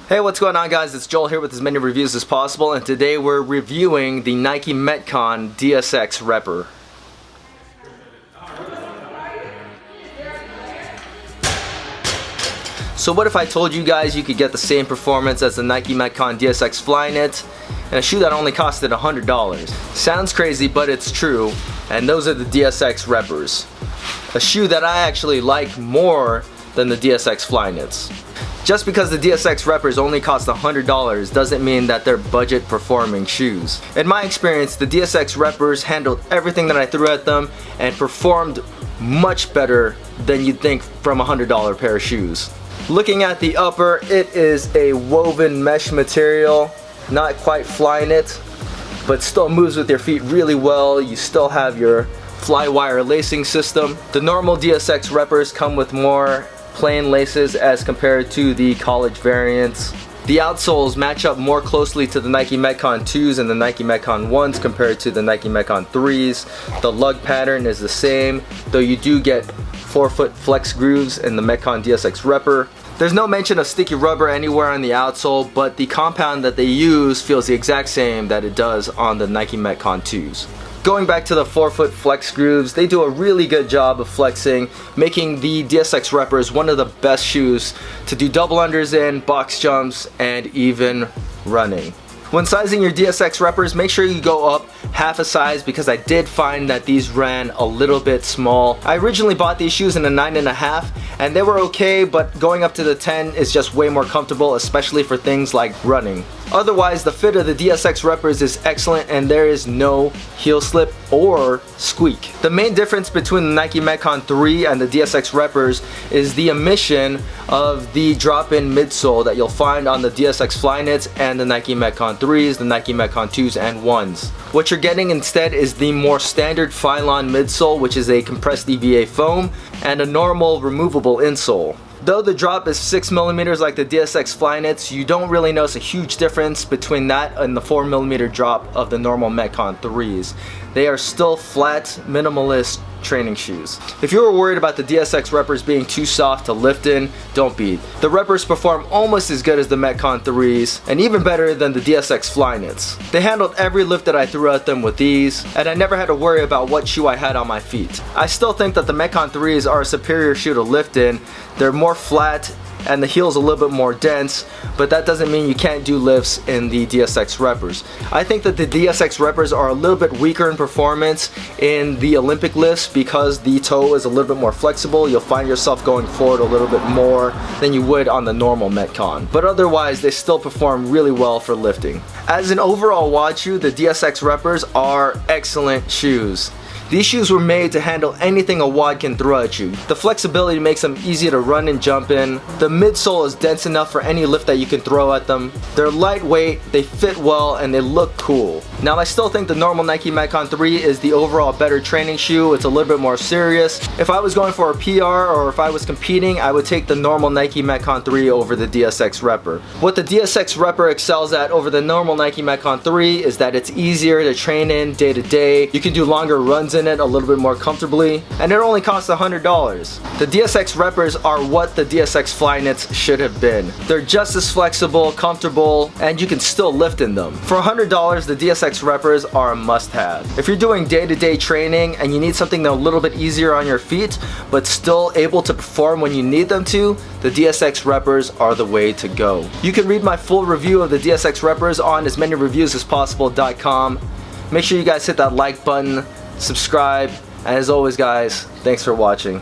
Hey, what's going on, guys? It's Joel here with as many reviews as possible, and today we're reviewing the Nike Metcon DSX Repper. So what if I told you guys you could get the same performance as the Nike Metcon DSX Flyknit and a shoe that only costed $100? Sounds crazy, but it's true, and those are the DSX Reppers. A shoe that I actually like more than the DSX Flyknits. Just because the DSX Reppers only cost $100 doesn't mean that they're budget performing shoes. In my experience, the DSX Reppers handled everything that I threw at them and performed much better than you'd think from a $100 pair of shoes. Looking at the upper, it is a woven mesh material, not quite Flyknit, but still moves with your feet really well. You still have your Flywire lacing system. The normal DSX Reppers come with more plain laces as compared to the college variants. The outsoles match up more closely to the Nike Metcon 2s and the Nike Metcon 1s compared to the Nike Metcon 3s. The lug pattern is the same, though you do get 4-foot flex grooves in the Metcon DSX Repper. There's no mention of sticky rubber anywhere on the outsole, but the compound that they use feels the exact same that it does on the Nike Metcon 2s. Going back to the 4-foot flex grooves, they do a really good job of flexing, making the DSX Reppers one of the best shoes to do double unders in, box jumps, and even running. When sizing your DSX Reppers, make sure you go up half a size because I did find that these ran a little bit small. I originally bought these shoes in a 9.5 and they were okay, but going up to the 10 is just way more comfortable, especially for things like running. Otherwise, the fit of the DSX Reppers is excellent and there is no heel slip or squeak. The main difference between the Nike Metcon 3 and the DSX Reppers is the omission of the drop-in midsole that you'll find on the DSX Flyknits and the Nike Metcon 3s, the Nike Metcon 2s, and 1s. What you're getting instead is the more standard Phylon midsole, which is a compressed EVA foam, and a normal removable insole. Though the drop is 6mm like the DSX Flyknits, you don't really notice a huge difference between that and the 4mm drop of the normal Metcon 3s. They are still flat, minimalist training shoes. If you were worried about the DSX Reppers being too soft to lift in, don't be. The Reppers perform almost as good as the Metcon 3s, and even better than the DSX Flyknits. They handled every lift that I threw at them with ease, and I never had to worry about what shoe I had on my feet. I still think that the Metcon 3s are a superior shoe to lift in. They're more flat, and the heel's a little bit more dense, but that doesn't mean you can't do lifts in the DSX Reppers. I think that the DSX Reppers are a little bit weaker in performance in the Olympic lifts because the toe is a little bit more flexible. You'll find yourself going forward a little bit more than you would on the normal Metcon. But otherwise, they still perform really well for lifting. As an overall WOD shoe, the DSX Reppers are excellent shoes. These shoes were made to handle anything a WOD can throw at you. The flexibility makes them easy to run and jump in. The midsole is dense enough for any lift that you can throw at them. They're lightweight, they fit well, and they look cool. Now, I still think the normal Nike Metcon 3 is the overall better training shoe. It's a little bit more serious. If I was going for a PR or if I was competing, I would take the normal Nike Metcon 3 over the DSX Repper. What the DSX Repper excels at over the normal Nike Metcon 3 is that it's easier to train in day to day. You can do longer runs in it a little bit more comfortably, and it only costs $100. The DSX Reppers are what the DSX Flyknits should have been. They're just as flexible, comfortable, and you can still lift in them. For $100, the DSX Reppers are a must-have. If you're doing day-to-day training and you need something a little bit easier on your feet, but still able to perform when you need them to, the DSX Reppers are the way to go. You can read my full review of the DSX Reppers on asmanyreviewsaspausible.com. Make sure you guys hit that like button, subscribe, and as always, guys, thanks for watching.